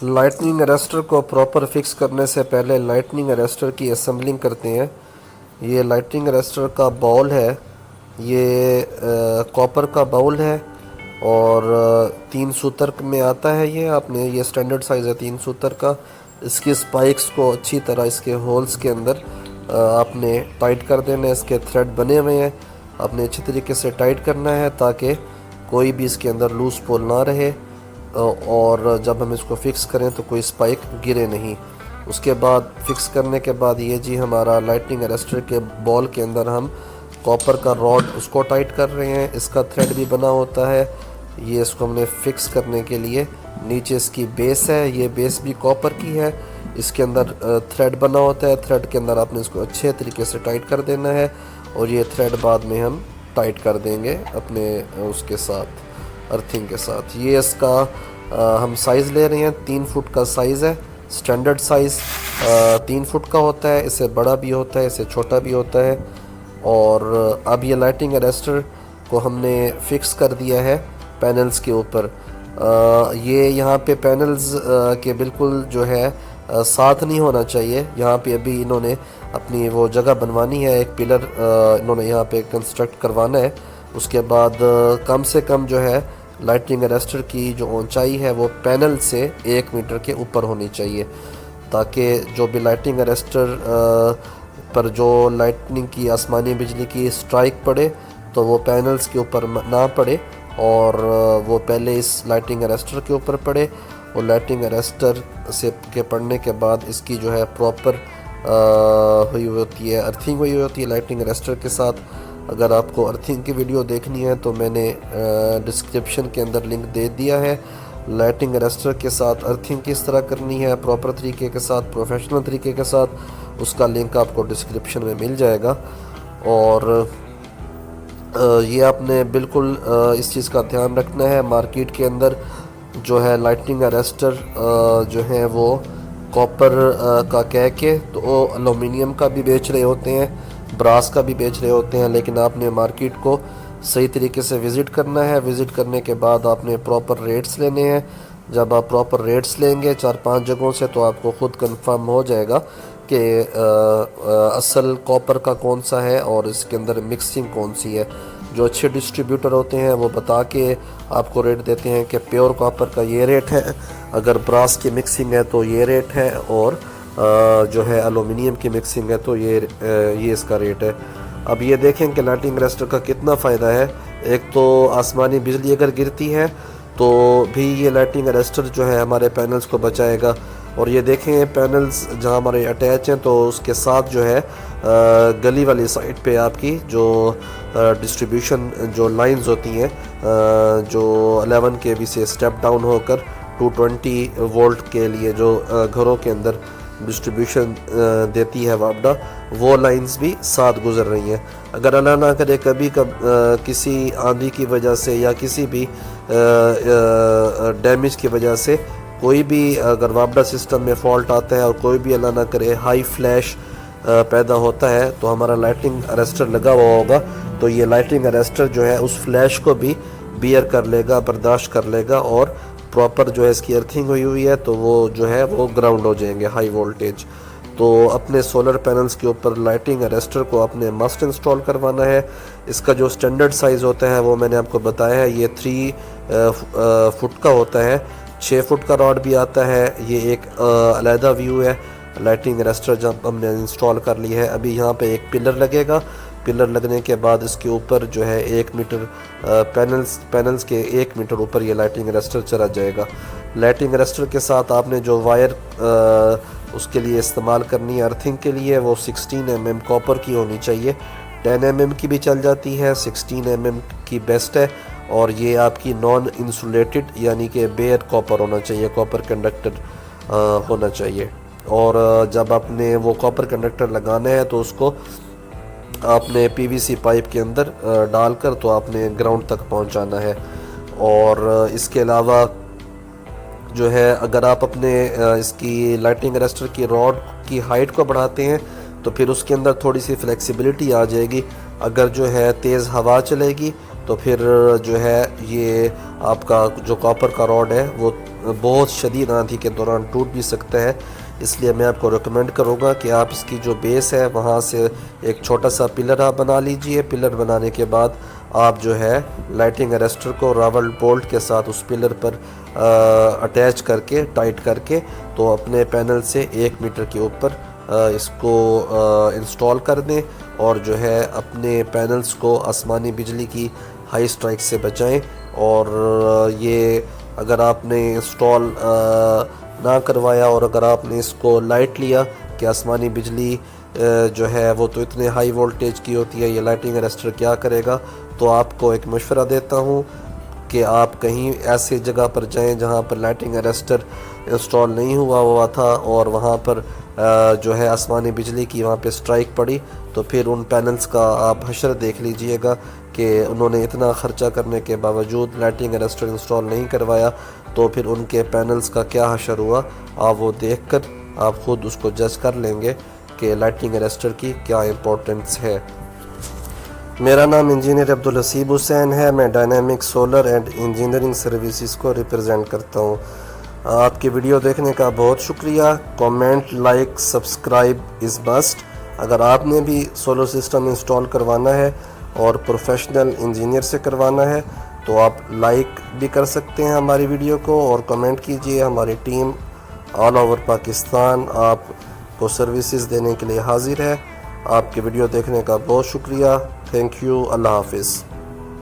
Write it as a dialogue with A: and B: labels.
A: Lightning arrester को proper fix करने से पहले लाइटनिंग अरेस्टर की असेंबलिंग करते हैं। ये लाइटनिंग अरेस्टर का बाउल है, ये कॉपर का बाउल है और 3 सूत्र में आता है। ये आपने ये स्टैंडर्ड साइज़ है 3 सूत्र का। इसकी स्पाइक्स को अच्छी तरह इसके होल्स के अंदर आपने टाइट कर देना है। इसके थ्रेड बने हुए हैं, आपने अच्छी तरीके से टाइट करना है ताकि कोई भी इसके अंदर लूज पोल ना रहे और जब हम इसको फिक्स करें तो कोई स्पाइक गिरे नहीं। उसके बाद फिक्स करने के बाद ये जी हमारा लाइटनिंग अरेस्टर के बॉल के अंदर हम कॉपर का रॉड उसको टाइट कर रहे हैं। इसका थ्रेड भी बना होता है, ये इसको हमने फिक्स करने के लिए। नीचे इसकी बेस है, ये बेस भी कॉपर की है। इसके अंदर थ्रेड बना होता है, थ्रेड के अंदर आपने इसको अच्छे तरीके से टाइट कर देना है और ये थ्रेड बाद में हम टाइट कर देंगे अपने उसके साथ, अर्थिंग के साथ। ये इसका हम साइज़ ले रहे हैं, 3 फुट का साइज़ है। स्टैंडर्ड साइज़ 3 फुट का होता है, इससे बड़ा भी होता है, इससे छोटा भी होता है। और अब ये लाइटिंग अरेस्टर को हमने फिक्स कर दिया है पैनल्स के ऊपर। ये यहाँ पे पैनल्स के बिल्कुल जो है साथ नहीं होना चाहिए। यहाँ पे अभी इन्होंने अपनी वो जगह बनवानी है, एक पिलर इन्होंने यहाँ पे कंस्ट्रक्ट करवाना है। उसके बाद कम से कम जो है लाइटनिंग अरेस्टर की जो ऊंचाई है वो पैनल से 1 मीटर के ऊपर होनी चाहिए, ताकि जो भी लाइटनिंग अरेस्टर पर जो लाइटनिंग की आसमानी बिजली की स्ट्राइक पड़े तो वो पैनल्स के ऊपर ना पड़े और वो पहले इस लाइटनिंग अरेस्टर के ऊपर पड़े। और लाइटनिंग अरेस्टर से के पड़ने के बाद इसकी जो है प्रॉपर हुई होती है, अर्थिंग हुई होती है लाइटनिंग अरेस्टर के साथ। अगर आपको अर्थिंग की वीडियो देखनी है तो मैंने डिस्क्रिप्शन के अंदर लिंक दे दिया है। लाइटनिंग अरेस्टर के साथ अर्थिंग किस तरह करनी है प्रॉपर तरीके के साथ, प्रोफेशनल तरीके के साथ, उसका लिंक आपको डिस्क्रिप्शन में मिल जाएगा। और ये आपने बिल्कुल इस चीज़ का ध्यान रखना है। मार्केट के अंदर जो है लाइटनिंग अरेस्टर जो है वो कॉपर का कह के तो वो एलुमिनियम का भी बेच रहे होते हैं, ब्रास का भी बेच रहे होते हैं। लेकिन आपने मार्केट को सही तरीके से विज़िट करना है। विज़िट करने के बाद आपने प्रॉपर रेट्स लेने हैं। जब आप प्रॉपर रेट्स लेंगे 4-5 जगहों से तो आपको ख़ुद कंफर्म हो जाएगा कि असल कॉपर का कौन सा है और इसके अंदर मिक्सिंग कौन सी है। जो अच्छे डिस्ट्रीब्यूटर होते हैं वो बता के आपको रेट देते हैं कि प्योर कॉपर का ये रेट है, अगर ब्रास की मिक्सिंग है तो ये रेट है, और जो है एलुमिनियम की मिक्सिंग है तो ये इसका रेट है। अब ये देखें कि लाइटनिंग अरेस्टर का कितना फ़ायदा है। एक तो आसमानी बिजली अगर गिरती है तो भी ये लाइटनिंग अरेस्टर जो है हमारे पैनल्स को बचाएगा। और ये देखें पैनल्स जहाँ हमारे अटैच हैं तो उसके साथ जो है गली वाली साइड पे आपकी जो डिस्ट्रीब्यूशन जो लाइंस होती हैं जो 11 kV से स्टेप डाउन होकर 220 वोल्ट के लिए जो घरों के अंदर डिस्ट्रीब्यूशन देती है वापडा, वो लाइंस भी साथ गुजर रही हैं। अगर अल्लाह ना करे कभी किसी आंधी की वजह से या किसी भी डैमेज की वजह से कोई भी अगर वापडा सिस्टम में फॉल्ट आता है और कोई भी अल्लाह ना करे हाई फ्लैश पैदा होता है तो हमारा लाइटनिंग अरेस्टर लगा हुआ होगा तो ये लाइटनिंग अरेस्टर जो है उस फ्लैश को भी बियर कर लेगा, बर्दाश्त कर लेगा और प्रॉपर जो है इसकी अर्थिंग हुई है तो वो जो है वो ग्राउंड हो जाएंगे हाई वोल्टेज। तो अपने सोलर पैनल्स के ऊपर लाइटनिंग अरेस्टर को आपने मस्ट इंस्टॉल करवाना है। इसका जो स्टैंडर्ड साइज़ होता है वो मैंने आपको बताया है, ये 3 फुट का होता है। 6 फुट का रॉड भी आता है। ये एक अलहदा व्यू है लाइटनिंग अरेस्टर जब हमने इंस्टॉल कर ली है। अभी यहाँ पे एक पिलर लगेगा, पिलर लगने के बाद इसके ऊपर जो है 1 मीटर पैनल्स के 1 मीटर ऊपर ये लाइटनिंग अरेस्टर चला जाएगा। लाइटनिंग अरेस्टर के साथ आपने जो वायर उसके लिए इस्तेमाल करनी है अर्थिंग के लिए वो 16 mm कॉपर की होनी चाहिए। 10 mm की भी चल जाती है, 16 mm की बेस्ट है। और ये आपकी नॉन इंसुलेटेड यानी कि बेयर कॉपर होना चाहिए, कॉपर कंडक्टर होना चाहिए। और जब आपने वो कॉपर कंडक्टर लगाना है तो उसको आपने पीवीसी पाइप के अंदर डालकर तो आपने ग्राउंड तक पहुंचाना है। और इसके अलावा जो है अगर आप अपने इसकी लाइटनिंग अरेस्टर की रॉड की हाइट को बढ़ाते हैं तो फिर उसके अंदर थोड़ी सी फ्लेक्सिबिलिटी आ जाएगी। अगर जो है तेज़ हवा चलेगी तो फिर जो है ये आपका जो कॉपर का रॉड है वो बहुत शदीद आंधी के दौरान टूट भी सकता है। इसलिए मैं आपको रिकमेंड करूँगा कि आप इसकी जो बेस है वहाँ से एक छोटा सा पिलर आप बना लीजिए। पिलर बनाने के बाद आप जो है लाइटिंग अरेस्टर को रावल बोल्ट के साथ उस पिलर पर अटैच करके टाइट करके तो अपने पैनल से 1 मीटर के ऊपर इसको इंस्टॉल कर दें और जो है अपने पैनल्स को आसमानी बिजली की हाई स्ट्राइक से बचाएं। और ये अगर आपने इंस्टॉल ना करवाया और अगर आपने इसको लाइट लिया कि आसमानी बिजली जो है वो तो इतने हाई वोल्टेज की होती है, ये लाइटिंग अरेस्टर क्या करेगा, तो आपको एक मशवरा देता हूँ कि आप कहीं ऐसे जगह पर जाएं जहां पर लाइटिंग अरेस्टर इंस्टॉल नहीं हुआ था और वहां पर जो है आसमानी बिजली की वहां पे स्ट्राइक पड़ी, तो फिर उन पैनल्स का आप हशर देख लीजिएगा कि उन्होंने इतना ख़र्चा करने के बावजूद लाइटिंग अरेस्टर इंस्टॉल नहीं करवाया, तो फिर उनके पैनल्स का क्या हशर हुआ। आप वो देख कर आप ख़ुद उसको जज कर लेंगे कि लाइटिंग अरेस्टर की क्या इम्पोर्टेंस है। मेरा नाम इंजीनियर अब्दुल हसीब हुसैन है। मैं dynamic solar and engineering services को रिप्रेजेंट करता हूँ। आपकी वीडियो देखने का बहुत शुक्रिया। Comment, like, subscribe is must. अगर आपने भी सोलर सिस्टम इंस्टॉल करवाना है और प्रोफेशनल इंजीनियर से करवाना है तो आप लाइक भी कर सकते हैं हमारी वीडियो को और कमेंट कीजिए। हमारी टीम ऑल ओवर पाकिस्तान आपको सर्विसेज देने के लिए हाजिर है। आपके वीडियो देखने का बहुत शुक्रिया। Thank you. अल्लाह हाफिज़।